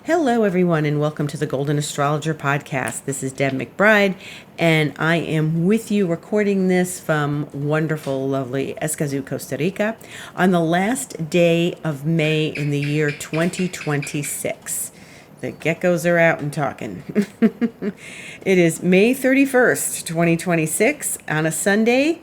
Hello, everyone, and welcome to the Golden Astrologer Podcast. This is Deb McBride, and I am with you recording this from wonderful, lovely Escazú, Costa Rica, on the last day of May in the year 2026. The geckos are out and talking. It is May 31st, 2026, on a Sunday,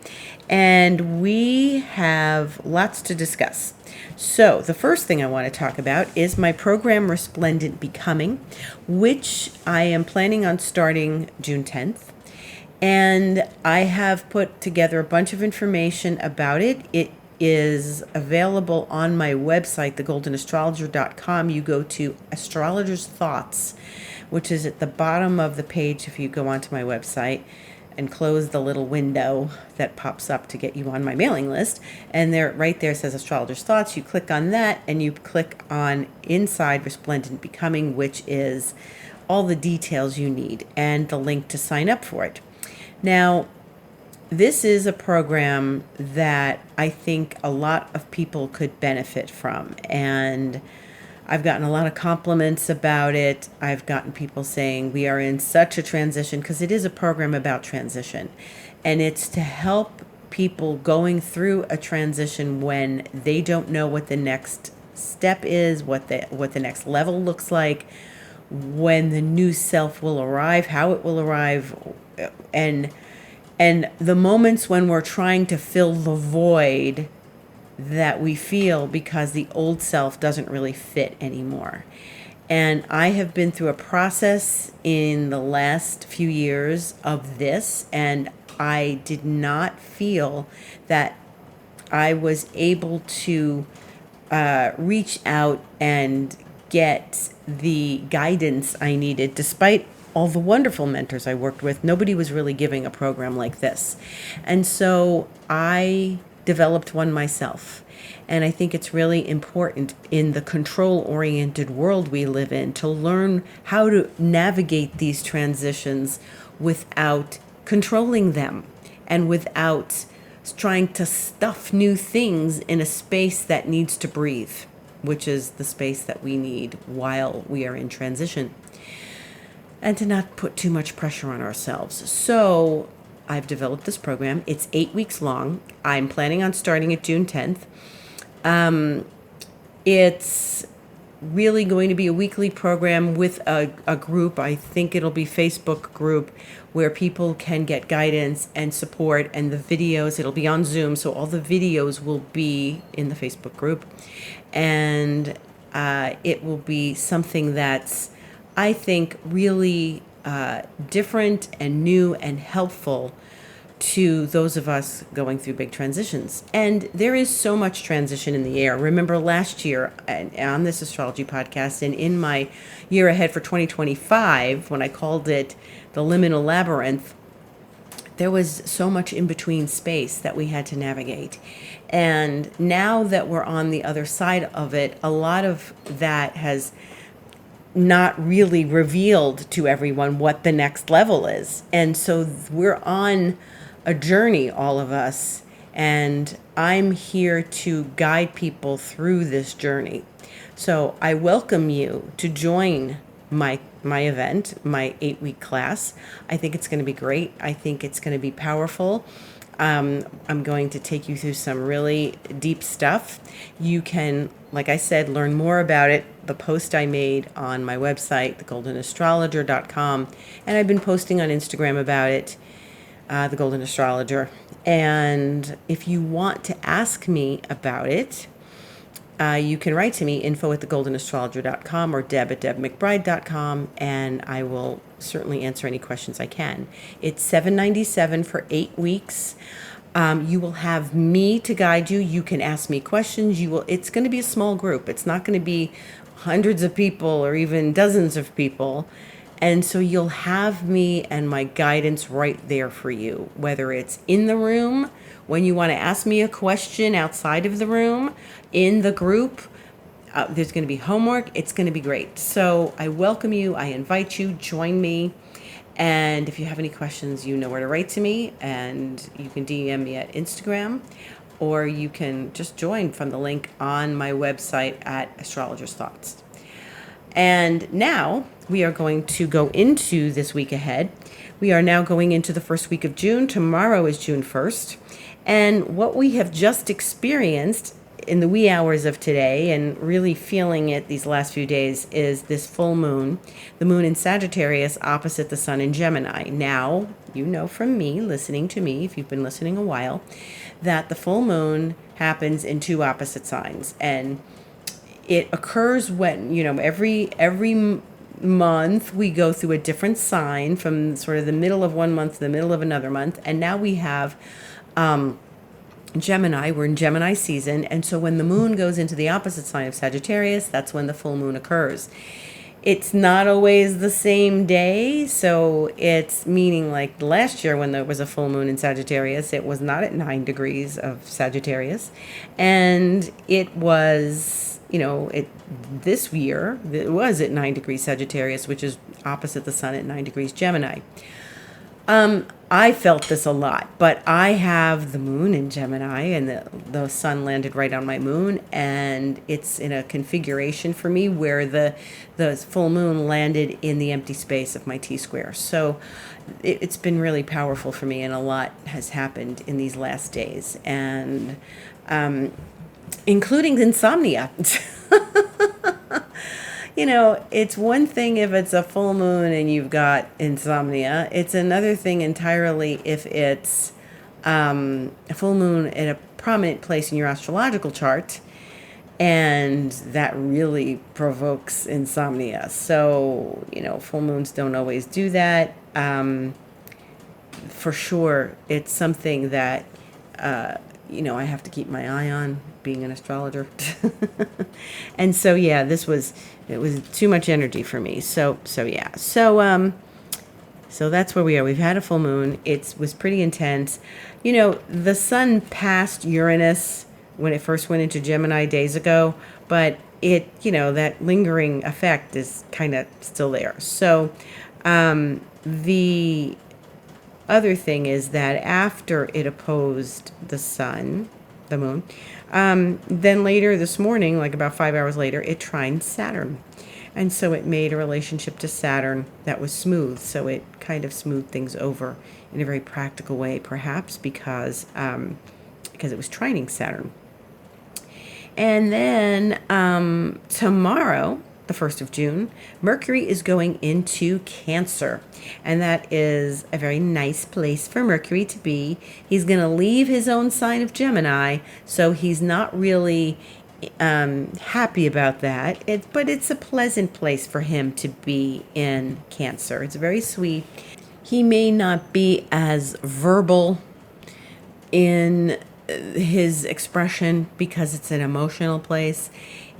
and we have lots to discuss. So the first thing I want to talk about is my program Resplendent Becoming, which I am planning on starting June 10th. And I have put together a bunch of information about it. It is available on my website, thegoldenastrologer.com. You go to Astrologer's Thoughts, which is at the bottom of the page if you go onto my website and close the little window that pops up to get you on my mailing list. And there, right there says Astrologer's Thoughts. You click on that and you click on Inside Resplendent Becoming, which is all the details you need and the link to sign up for it. Now, this is a program that I think a lot of people could benefit from. And I've gotten a lot of compliments about it. I've gotten people saying we are in such a transition, because it is a program about transition. And it's to help people going through a transition when they don't know what the next step is, what the next level looks like, when the new self will arrive, how it will arrive, and the moments when we're trying to fill the void that we feel because the old self doesn't really fit anymore. And I have been through a process in the last few years of this, and I did not feel that I was able to reach out and get the guidance I needed. Despite all the wonderful mentors I worked with, nobody was really giving a program like this. And so I developed one myself. And I think it's really important in the control-oriented world we live in to learn how to navigate these transitions without controlling them and without trying to stuff new things in a space that needs to breathe, which is the space that we need while we are in transition, and to not put too much pressure on ourselves. So I've developed this program. It's 8 weeks long. I'm planning on starting it June 10th. It's really going to be a weekly program with a group. I think it'll be Facebook group where people can get guidance and support, and the videos, it'll be on Zoom. So all the videos will be in the Facebook group, and it will be something that's, I think, really different and new and helpful to those of us going through big transitions. And there is so much transition in the air. Remember last year on this astrology podcast and in my year ahead for 2025, when I called it the liminal labyrinth, there was so much in between space that we had to navigate. And now that we're on the other side of it, a lot of that has not really revealed to everyone what the next level is. And so we're on a journey, all of us, and I'm here to guide people through this journey. So I welcome you to join my event, my 8-week class. I think it's going to be great. I think it's going to be powerful. I'm going to take you through some really deep stuff. You can, like I said, learn more about it. The post I made on my website, thegoldenastrologer.com, and I've been posting on Instagram about it, the Golden Astrologer. And if you want to ask me about it, you can write to me, info@thegoldenastrologer.com or deb@debmcbride.com, and I will certainly answer any questions I can. It's $7.97 for 8 weeks. You will have me to guide you. You can ask me questions. It's going to be a small group. It's not going to be hundreds of people or even dozens of people. And so you'll have me and my guidance right there for you, whether it's in the room, when you want to ask me a question outside of the room, in the group. There's going to be homework. It's going to be great. So I welcome you. I invite you. Join me. And if you have any questions, you know where to write to me, and you can DM me at Instagram, or you can just join from the link on my website at Astrologer's Thoughts. And now we are going to go into this week ahead. We are now going into the first week of June. Tomorrow is June 1st. And what we have just experienced in the wee hours of today and really feeling it these last few days is this full moon, the moon in Sagittarius opposite the sun in Gemini. Now, you know from me, listening to me, if you've been listening a while, that the full moon happens in two opposite signs. And it occurs when, every month we go through a different sign from sort of the middle of one month to the middle of another month. And now we have Gemini. We're in Gemini season. And so when the moon goes into the opposite sign of Sagittarius, that's when the full moon occurs. It's not always the same day. So it's meaning like last year when there was a full moon in Sagittarius, it was not at 9 degrees of Sagittarius. And it was, this year, it was at 9 degrees Sagittarius, which is opposite the sun at 9 degrees Gemini. I felt this a lot, but I have the moon in Gemini and the sun landed right on my moon, and it's in a configuration for me where the full moon landed in the empty space of my T-square. So it's been really powerful for me, and a lot has happened in these last days, and including insomnia. It's one thing if it's a full moon and you've got insomnia. It's another thing entirely if it's a full moon in a prominent place in your astrological chart, and that really provokes insomnia. So, full moons don't always do that. For sure, it's something that, I have to keep my eye on, being an astrologer. And so, yeah, it was too much energy for me. So that's where we are. We've had a full moon. It was pretty intense. The sun passed Uranus when it first went into Gemini days ago, but that lingering effect is kind of still there. So, the other thing is that after it opposed the moon, then later this morning, like about 5 hours later, it trined Saturn. And so it made a relationship to Saturn that was smooth. So it kind of smoothed things over in a very practical way, perhaps because it was trining Saturn. And then tomorrow, the 1st of June, Mercury is going into Cancer. And that is a very nice place for Mercury to be. He's going to leave his own sign of Gemini, so he's not really happy about that. But it's a pleasant place for him to be in Cancer. It's very sweet. He may not be as verbal in his expression because it's an emotional place.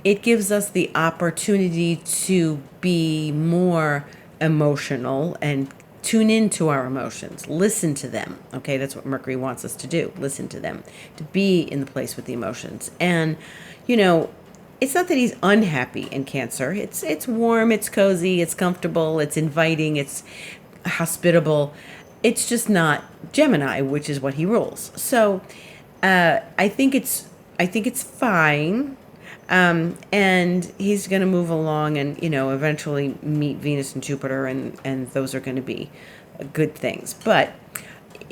It gives us the opportunity to be more emotional and tune into our emotions, listen to them. Okay, that's what Mercury wants us to do, listen to them, to be in the place with the emotions. And, it's not that he's unhappy in Cancer. It's warm, it's cozy, it's comfortable, it's inviting, it's hospitable. It's just not Gemini, which is what he rules. So I think it's fine. And he's going to move along and, eventually meet Venus and Jupiter, and those are going to be good things. But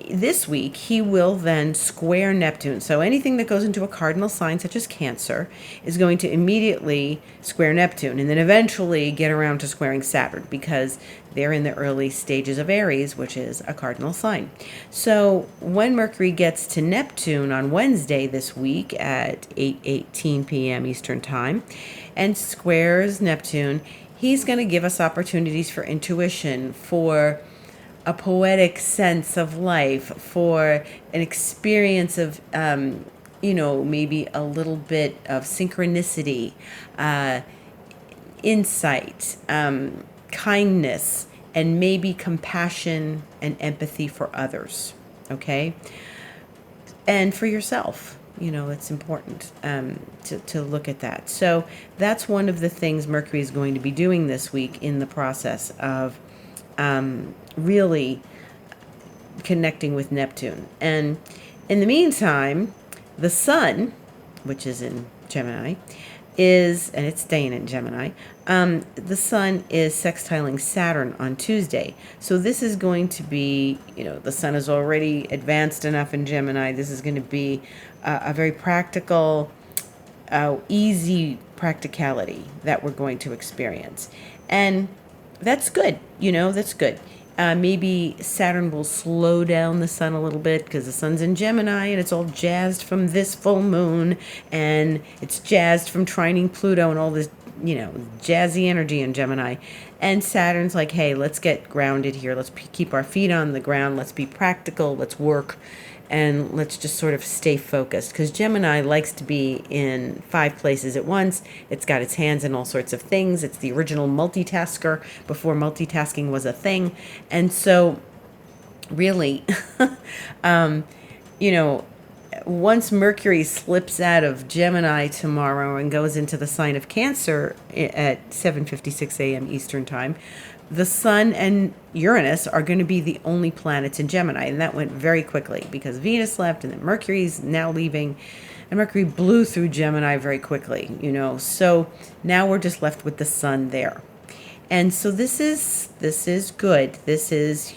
this week, he will then square Neptune. So anything that goes into a cardinal sign, such as Cancer, is going to immediately square Neptune and then eventually get around to squaring Saturn, because they're in the early stages of Aries, which is a cardinal sign. So when Mercury gets to Neptune on Wednesday this week at 8:18 p.m. Eastern Time and squares Neptune, he's going to give us opportunities for intuition, for a poetic sense of life, for an experience of, maybe a little bit of synchronicity, insight, kindness, and maybe compassion and empathy for others, okay? And for yourself. It's important to look at that. So that's one of the things Mercury is going to be doing this week in the process of really connecting with Neptune. And in the meantime, the sun, which is in Gemini, is, and it's staying in Gemini, the sun is sextiling Saturn on Tuesday. So this is going to be, the sun is already advanced enough in Gemini. This is going to be a very practical, easy practicality that we're going to experience. And that's good, that's good. Maybe Saturn will slow down the sun a little bit because the sun's in Gemini and it's all jazzed from this full moon and it's jazzed from trining Pluto and all this, jazzy energy in Gemini. And Saturn's like, hey, let's get grounded here. Let's keep our feet on the ground. Let's be practical. Let's work. And let's just sort of stay focused, because Gemini likes to be in 5 places at once. It's got its hands in all sorts of things. It's the original multitasker before multitasking was a thing. And so really, once Mercury slips out of Gemini tomorrow and goes into the sign of Cancer at 7:56 a.m. Eastern Time, the Sun and Uranus are going to be the only planets in Gemini. And that went very quickly because Venus left and then Mercury's now leaving. And Mercury blew through Gemini very quickly, So now we're just left with the Sun there. And so this is good. This is,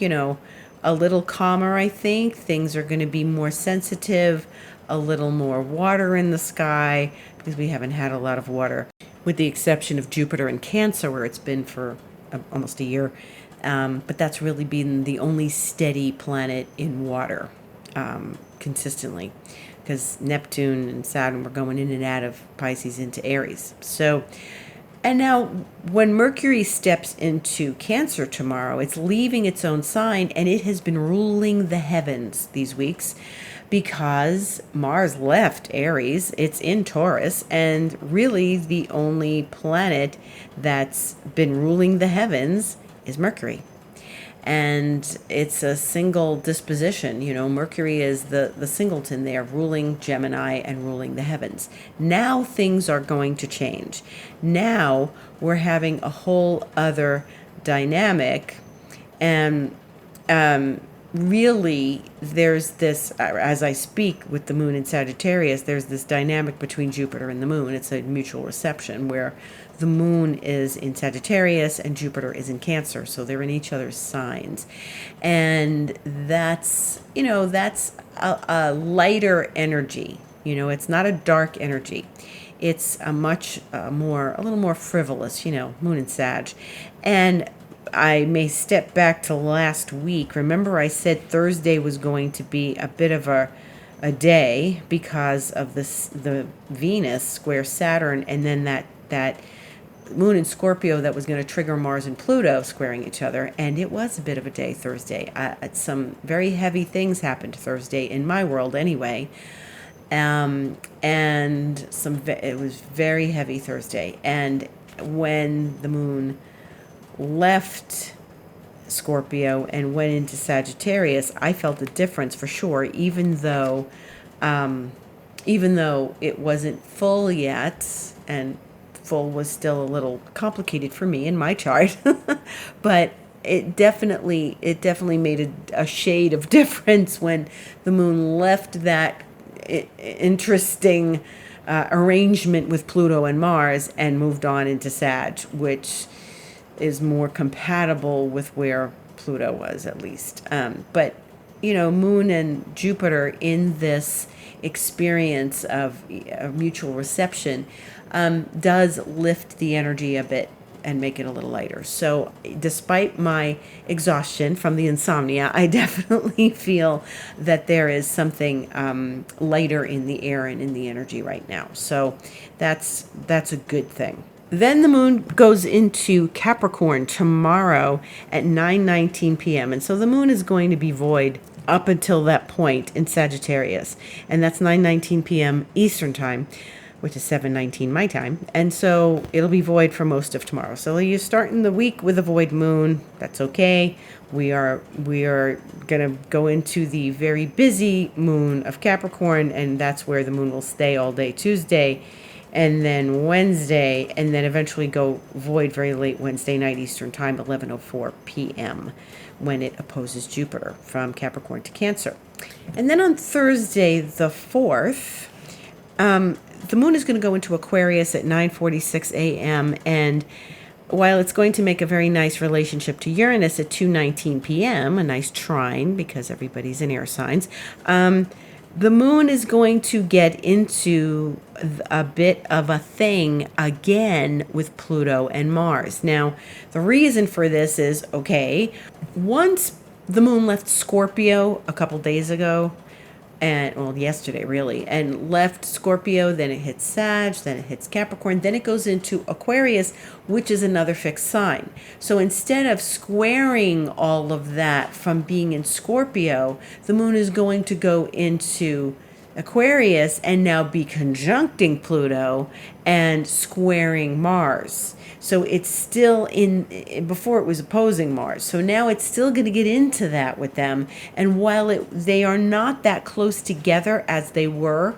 a little calmer, I think. Things are going to be more sensitive, a little more water in the sky, because we haven't had a lot of water, with the exception of Jupiter in Cancer, where it's been for almost a year. But that's really been the only steady planet in water consistently, because Neptune and Saturn were going in and out of Pisces into Aries. So, and now when Mercury steps into Cancer tomorrow, it's leaving its own sign, and it has been ruling the heavens these weeks because Mars left Aries. It's in Taurus, and really the only planet that's been ruling the heavens is Mercury. And it's a single disposition. Mercury is the singleton there, ruling Gemini and ruling the heavens. Now things are going to change. Now we're having a whole other dynamic. And really, there's this, as I speak with the moon in Sagittarius, there's this dynamic between Jupiter and the moon. It's a mutual reception where the moon is in Sagittarius and Jupiter is in Cancer. So they're in each other's signs. And that's a lighter energy. It's not a dark energy. It's a little more frivolous, moon and Sag. And I may step back to last week. Remember, I said Thursday was going to be a bit of a day because of the Venus square Saturn, and then that moon in Scorpio that was going to trigger Mars and Pluto squaring each other. And it was a bit of a day Thursday. Some very heavy things happened Thursday in my world anyway. And it was very heavy Thursday. And when the moon left Scorpio and went into Sagittarius, I felt a difference for sure, even though it wasn't full yet, and full was still a little complicated for me in my chart. But it definitely made a shade of difference when the moon left that interesting arrangement with Pluto and Mars and moved on into Sag, which is more compatible with where Pluto was, at least. But Moon and Jupiter in this experience of mutual reception does lift the energy a bit and make it a little lighter. So despite my exhaustion from the insomnia, I definitely feel that there is something lighter in the air and in the energy right now. So that's a good thing. Then the moon goes into Capricorn tomorrow at 9:19 p.m. And so the moon is going to be void up until that point in Sagittarius. And that's 9:19 p.m. Eastern Time, which is 7:19 my time. And so it'll be void for most of tomorrow. So you're starting the week with a void moon. That's okay. We are going to go into the very busy moon of Capricorn, and that's where the moon will stay all day Tuesday, and then Wednesday, and then eventually go void very late Wednesday night Eastern Time, 11:04 p.m., when it opposes Jupiter from Capricorn to Cancer. And then on Thursday, the 4th, the moon is going to go into Aquarius at 9:46 a.m. and while it's going to make a very nice relationship to Uranus at 2:19 p.m., a nice trine because everybody's in air signs, the moon is going to get into a bit of a thing again with Pluto and Mars. Now, the reason for this is, okay, once the moon left Scorpio a couple days ago, and well, yesterday really, and left Scorpio, then it hits Sag, then it hits Capricorn, then it goes into Aquarius, which is another fixed sign. So instead of squaring all of that from being in Scorpio, the moon is going to go into Aquarius and now be conjuncting Pluto and squaring Mars. So it's still before it was opposing Mars. So now it's still going to get into that with them. And while they are not that close together as they were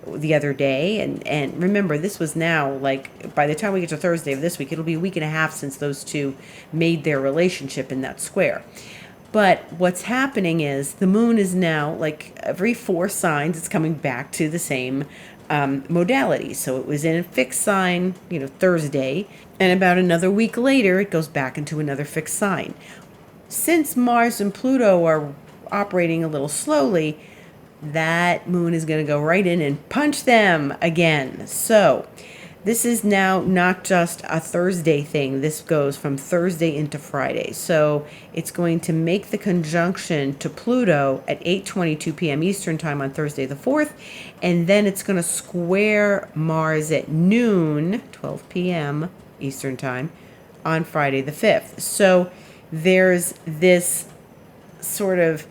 the other day, and remember, this was now, like, by the time we get to Thursday of this week, it'll be a week and a half since those two made their relationship in that square. But what's happening is the moon is now, like every 4 signs, it's coming back to the same modality. So it was in a fixed sign, Thursday, and about another week later, it goes back into another fixed sign. Since Mars and Pluto are operating a little slowly, that moon is going to go right in and punch them again. So this is now not just a Thursday thing. This goes from Thursday into Friday. So it's going to make the conjunction to Pluto at 8:22 p.m. Eastern Time on Thursday the 4th. And then it's going to square Mars at noon, 12 p.m. Eastern Time, on Friday the 5th. So there's this sort of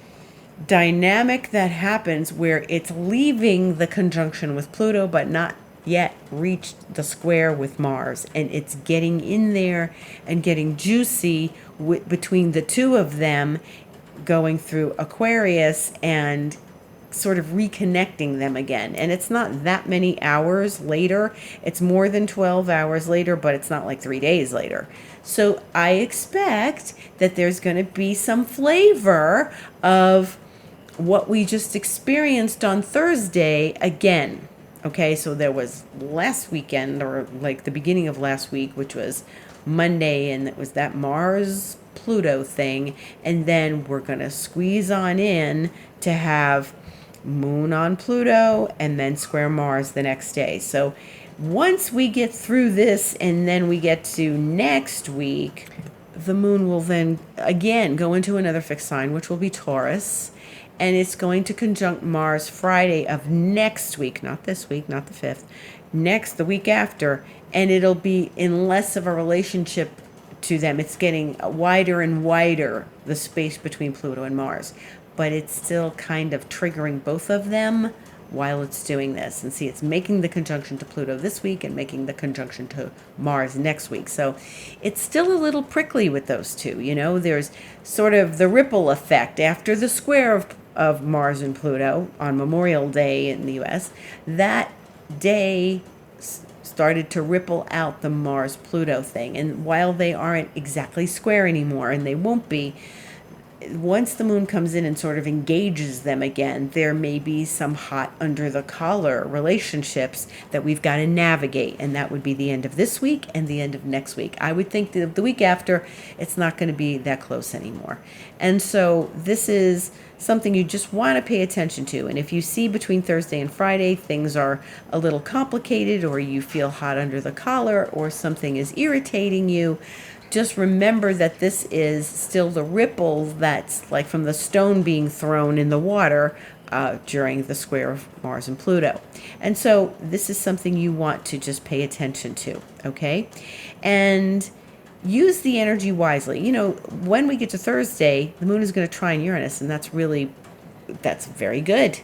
dynamic that happens where it's leaving the conjunction with Pluto, but not yet reached the square with Mars, and it's getting in there and getting juicy between the two of them, going through Aquarius and sort of reconnecting them again. And it's not that many hours later. It's more than 12 hours later, but it's not like 3 days later. So I expect that there's going to be some flavor of what we just experienced on Thursday again. Okay, so there was last weekend, or like the beginning of last week, which was Monday, and it was that Mars-Pluto thing, and then we're going to squeeze on in to have Moon on Pluto, and then square Mars the next day. So once we get through this, and then we get to next week, the Moon will then again go into another fixed sign, which will be Taurus. And it's going to conjunct Mars Friday of next week, not this week, not the 5th, the week after. And it'll be in less of a relationship to them. It's getting wider and wider, the space between Pluto and Mars. But it's still kind of triggering both of them while it's doing this. And see, it's making the conjunction to Pluto this week and making the conjunction to Mars next week. So it's still a little prickly with those two. There's sort of the ripple effect after the square of Mars and Pluto on Memorial Day in the U.S. That day started to ripple out the Mars-Pluto thing. And while they aren't exactly square anymore, and they won't be, once the moon comes in and sort of engages them again, there may be some hot under the collar relationships that we've got to navigate. And that would be the end of this week and the end of next week. I would think that the week after, it's not going to be that close anymore. And so this is something you just want to pay attention to. And if you see between Thursday and Friday things are a little complicated, or you feel hot under the collar, or something is irritating you, just remember that this is still the ripple that's like from the stone being thrown in the water during the square of Mars and Pluto. And so this is something you want to just pay attention to, okay? And use the energy wisely. When we get to Thursday, the moon is going to trine Uranus, and that's very good.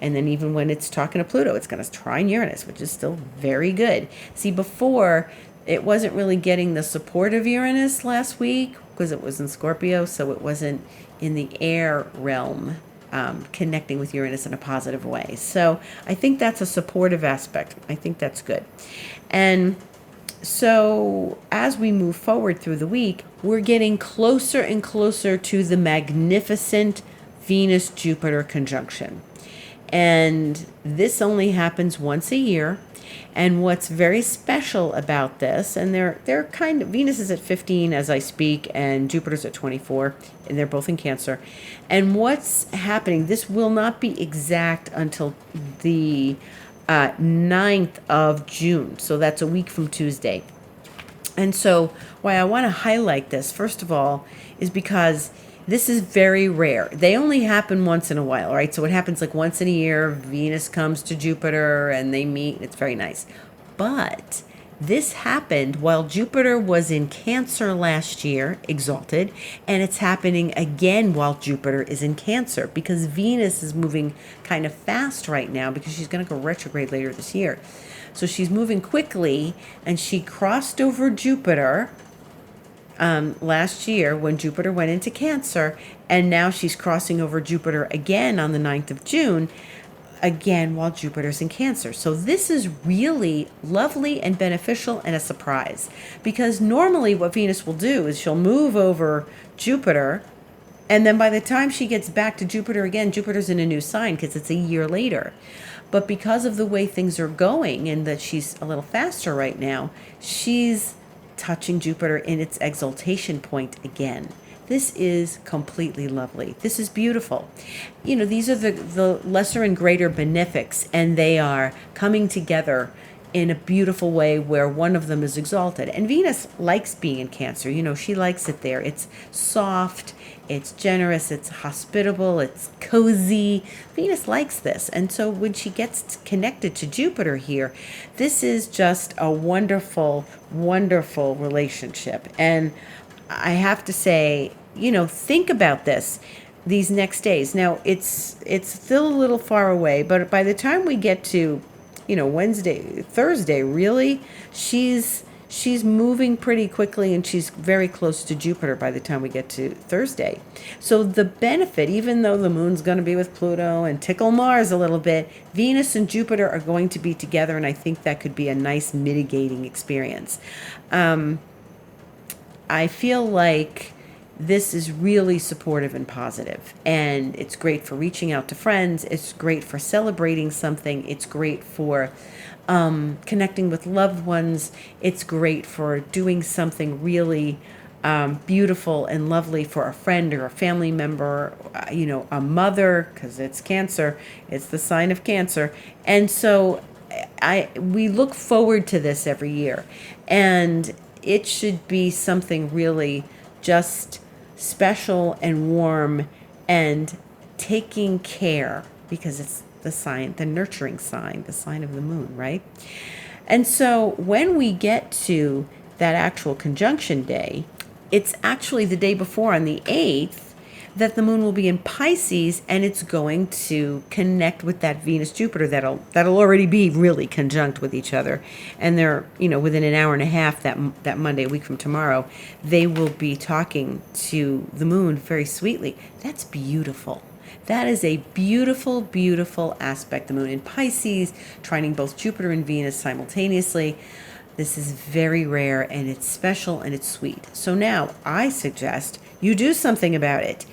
And then even when it's talking to Pluto, it's going to trine Uranus, which is still very good. See, before, it wasn't really getting the support of Uranus last week because it was in Scorpio, so it wasn't in the air realm connecting with Uranus in a positive way. So I think that's a supportive aspect. I think that's good. And so as we move forward through the week, we're getting closer and closer to the magnificent Venus-Jupiter conjunction. And this only happens once a year. And what's very special about this, and they're kind of, Venus is at 15 as I speak, and Jupiter's at 24, and they're both in Cancer. And what's happening, this will not be exact until the 9th of June. So that's a week from Tuesday. And so why I want to highlight this, first of all, is because this is very rare. They only happen once in a while, right? So it happens like once in a year. Venus comes to Jupiter and they meet. It's very nice. But this happened while Jupiter was in Cancer last year, exalted, and it's happening again while Jupiter is in Cancer because Venus is moving kind of fast right now because she's going to go retrograde later this year. So she's moving quickly, and she crossed over Jupiter last year when Jupiter went into Cancer, and now she's crossing over Jupiter again on the 9th of June, again while Jupiter's in Cancer. So this is really lovely and beneficial and a surprise, because normally what Venus will do is she'll move over Jupiter, and then by the time she gets back to Jupiter again, Jupiter's in a new sign because it's a year later. But because of the way things are going and that she's a little faster right now, she's touching Jupiter in its exaltation point again. This is completely lovely. This is beautiful. You know, these are the lesser and greater benefics, and they are coming together in a beautiful way where one of them is exalted. And Venus likes being in Cancer. You know, she likes it there. It's soft, it's generous, it's hospitable, it's cozy. Venus likes this. And so when she gets connected to Jupiter here, this is just a wonderful, wonderful relationship. And I have to say, you know, think about this these next days. Now, it's still a little far away, but by the time we get to, you know, Wednesday, Thursday, really, she's moving pretty quickly, and she's very close to Jupiter by the time we get to Thursday. So the benefit, even though the moon's going to be with Pluto and tickle Mars a little bit, Venus and Jupiter are going to be together, and I think that could be a nice mitigating experience. I feel like this is really supportive and positive, and it's great for reaching out to friends. It's great for celebrating something. It's great for connecting with loved ones. It's great for doing something really beautiful and lovely for a friend or a family member, you know, a mother, because it's Cancer. It's the sign of Cancer. And so we look forward to this every year, and it should be something really just special and warm and taking care, because it's the sign, the nurturing sign, the sign of the moon, right? And so when we get to that actual conjunction day, it's actually the day before, on the 8th, that the moon will be in Pisces, and it's going to connect with that Venus-Jupiter that'll already be really conjunct with each other. And they're, you know, within an hour and a half, that Monday, a week from tomorrow, they will be talking to the moon very sweetly. That's beautiful. That is a beautiful, beautiful aspect. The moon in Pisces, trining both Jupiter and Venus simultaneously. This is very rare, and it's special, and it's sweet. So now I suggest you do something about it.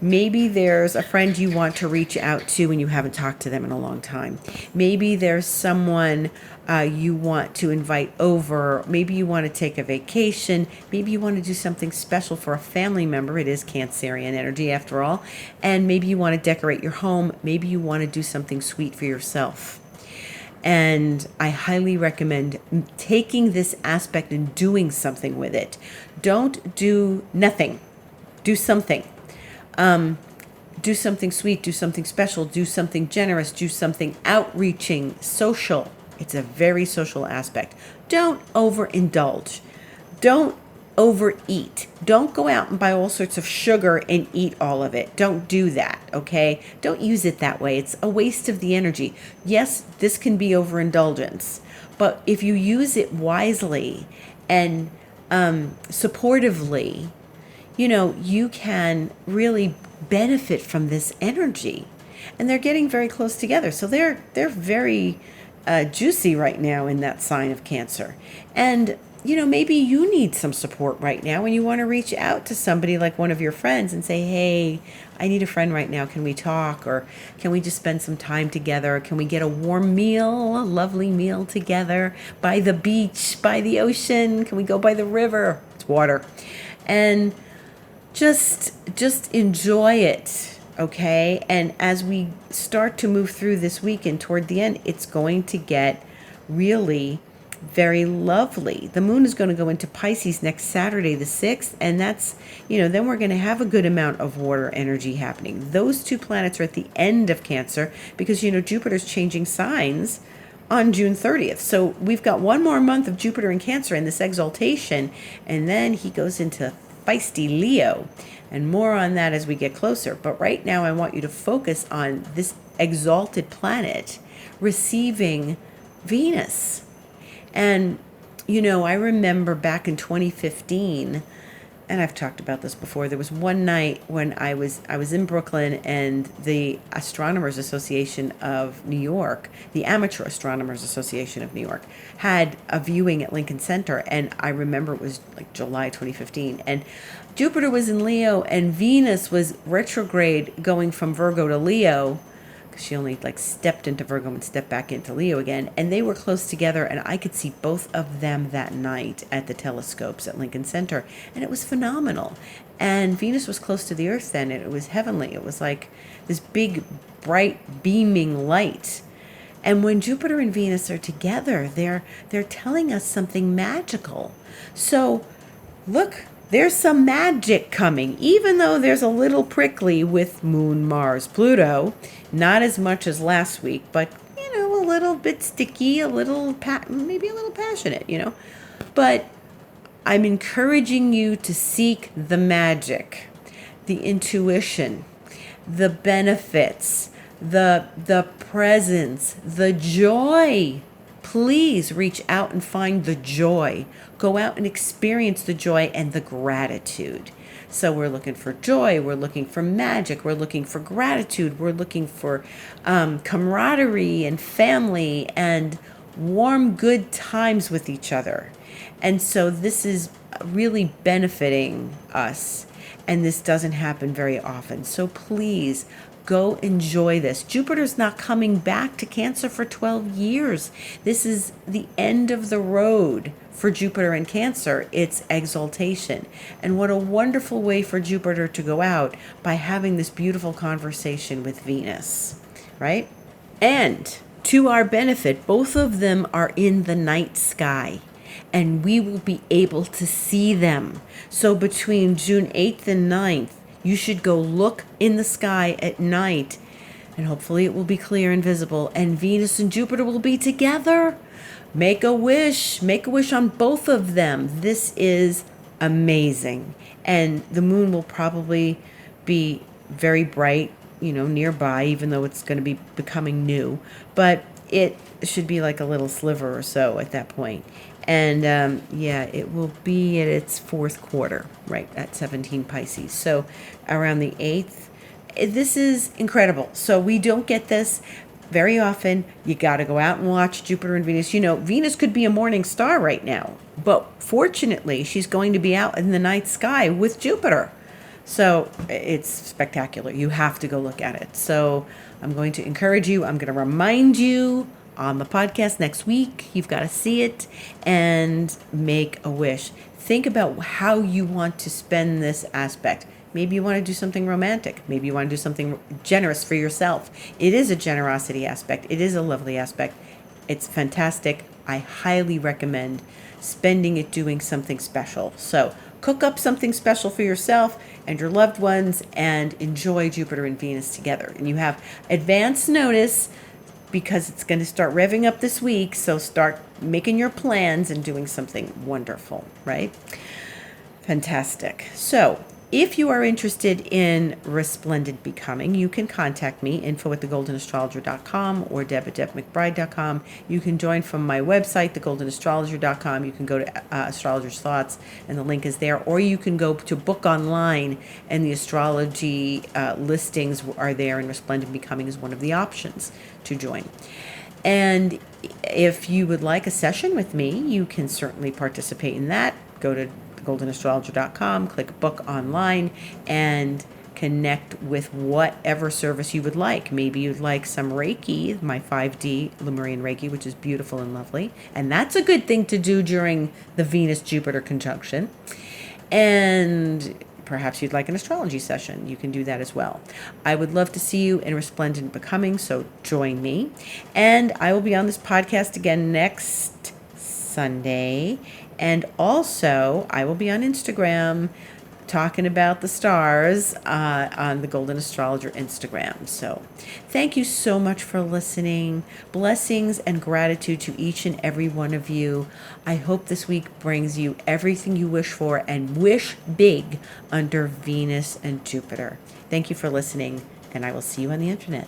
Maybe there's a friend you want to reach out to and you haven't talked to them in a long time. Maybe there's someone you want to invite over. Maybe you want to take a vacation. Maybe you want to do something special for a family member. It is Cancerian energy after all. And maybe you want to decorate your home. Maybe you want to do something sweet for yourself. And I highly recommend taking this aspect and doing something with it. Don't do nothing. Do something. Do something sweet. Do something special. Do something generous. Do something outreaching, social. It's a very social aspect. Don't overindulge. Don't overeat. Don't go out and buy all sorts of sugar and eat all of it. Don't do that, okay? Don't use it that way. It's a waste of the energy. Yes, this can be overindulgence, but if you use it wisely and supportively, you know, you can really benefit from this energy. And they're getting very close together. So they're very juicy right now in that sign of Cancer. And maybe you need some support right now and you want to reach out to somebody like one of your friends and say, hey, I need a friend right now. Can we talk? Or can we just spend some time together? Can we get a warm meal, a lovely meal together by the beach, by the ocean? Can we go by the river? It's water. And just enjoy it, okay? And as we start to move through this week and toward the end, it's going to get really very lovely. The moon is going to go into Pisces next Saturday, the 6th, and that's, then we're going to have a good amount of water energy happening. Those two planets are at the end of Cancer because, Jupiter's changing signs on June 30th. So we've got one more month of Jupiter in Cancer in this exaltation, and then he goes into feisty Leo, and more on that as we get closer. But right now I want you to focus on this exalted planet receiving Venus. And, I remember back in 2015, and I've talked about this before, there was one night when I was in Brooklyn, and the Astronomers Association of New York, the Amateur Astronomers Association of New York, had a viewing at Lincoln Center. And I remember it was like July 2015. And Jupiter was in Leo, and Venus was retrograde going from Virgo to Leo. She only stepped into Virgo and stepped back into Leo again, and they were close together, and I could see both of them that night at the telescopes at Lincoln Center, and it was phenomenal. And Venus was close to the Earth then, and it was heavenly. It was like this big, bright, beaming light. And when Jupiter and Venus are together, they're telling us something magical. So, look, there's some magic coming, even though there's a little prickly with Moon, Mars, Pluto. Not as much as last week, but, a little bit sticky, maybe a little passionate, But I'm encouraging you to seek the magic, the intuition, the benefits, the presence, the joy. Please reach out and find the joy. Go out and experience the joy and the gratitude. So we're looking for joy, we're looking for magic, we're looking for gratitude, we're looking for camaraderie and family and warm, good times with each other. And so this is really benefiting us, and this doesn't happen very often. So please go enjoy this. Jupiter's not coming back to Cancer for 12 years. This is the end of the road for Jupiter in Cancer. It's exaltation. And what a wonderful way for Jupiter to go out by having this beautiful conversation with Venus, right? And to our benefit, both of them are in the night sky, and we will be able to see them. So between June 8th and 9th, you should go look in the sky at night, and hopefully it will be clear and visible, and Venus and Jupiter will be together. Make a wish on both of them. This is amazing. And the moon will probably be very bright, nearby, even though it's going to be becoming new. But it should be like a little sliver or so at that point. And it will be at its fourth quarter, right, at 17 Pisces. So around the 8th. This is incredible. So we don't get this very often. You got to go out and watch Jupiter and Venus. Venus could be a morning star right now, but fortunately, she's going to be out in the night sky with Jupiter. So it's spectacular. You have to go look at it. So I'm going to encourage you. I'm going to remind you on the podcast next week. You've got to see it and make a wish. Think about how you want to spend this aspect. Maybe you want to do something romantic. Maybe you want to do something generous for yourself. It is a generosity aspect. It is a lovely aspect. It's fantastic. I highly recommend spending it doing something special. So cook up something special for yourself and your loved ones and enjoy Jupiter and Venus together. And you have advance notice because it's going to start revving up this week. So start making your plans and doing something wonderful, right? Fantastic. So if you are interested in Resplendent Becoming, you can contact me, info@thegoldenastrologer.com or deb@debmcbride.com. You can join from my website, thegoldenastrologer.com. You can go to Astrologer's Thoughts, and the link is there. Or you can go to Book Online, and the astrology listings are there, and Resplendent Becoming is one of the options to join. And if you would like a session with me, you can certainly participate in that. Go to goldenastrologer.com, click book online, and connect with whatever service you would like. Maybe you'd like some Reiki, my 5D Lemurian Reiki, which is beautiful and lovely. And that's a good thing to do during the Venus-Jupiter conjunction. And perhaps you'd like an astrology session. You can do that as well. I would love to see you in Resplendent Becoming, so join me. And I will be on this podcast again next Sunday. And also, I will be on Instagram talking about the stars on the Golden Astrologer Instagram. So thank you so much for listening. Blessings and gratitude to each and every one of you. I hope this week brings you everything you wish for, and wish big under Venus and Jupiter. Thank you for listening, and I will see you on the internet.